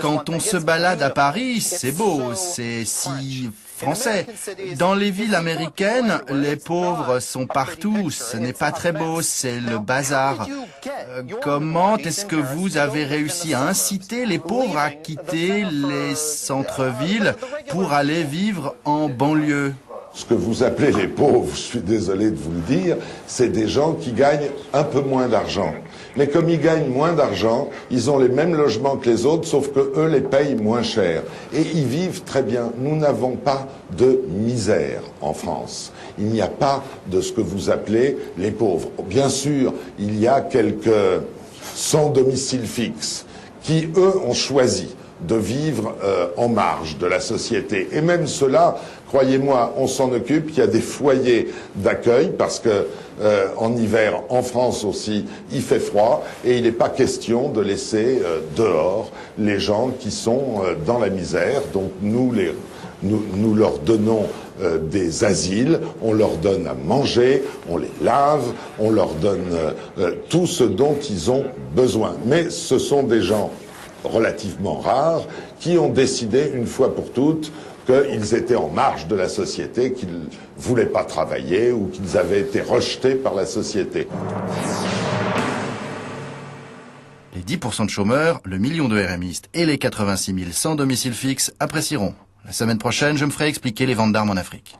Quand on se balade à Paris, c'est beau, c'est si français. Dans les villes américaines, les pauvres sont partout, ce n'est pas très beau, c'est le bazar. Comment est-ce que vous avez réussi à inciter les pauvres à quitter les centres-villes pour aller vivre en banlieue? Ce que vous appelez les pauvres, je suis désolé de vous le dire, c'est des gens qui gagnent un peu moins d'argent. Mais comme ils gagnent moins d'argent, ils ont les mêmes logements que les autres, sauf que eux les payent moins cher. Et ils vivent très bien. Nous n'avons pas de misère en France. Il n'y a pas de ce que vous appelez les pauvres. Bien sûr, il y a quelques sans domicile fixe qui, eux, ont choisi de vivre en marge de la société. Et même cela, croyez-moi, on s'en occupe. Il y a des foyers d'accueil parce que en hiver, en France aussi, il fait froid et il n'est pas question de laisser dehors les gens qui sont dans la misère. Donc nous leur donnons des asiles, on leur donne à manger, on les lave, on leur donne tout ce dont ils ont besoin. Mais ce sont des gens relativement rares, qui ont décidé une fois pour toutes qu'ils étaient en marge de la société, qu'ils ne voulaient pas travailler ou qu'ils avaient été rejetés par la société. Les 10% de chômeurs, le million de RMistes et les 86 000 sans domicile fixe apprécieront. La semaine prochaine, je me ferai expliquer les ventes d'armes en Afrique.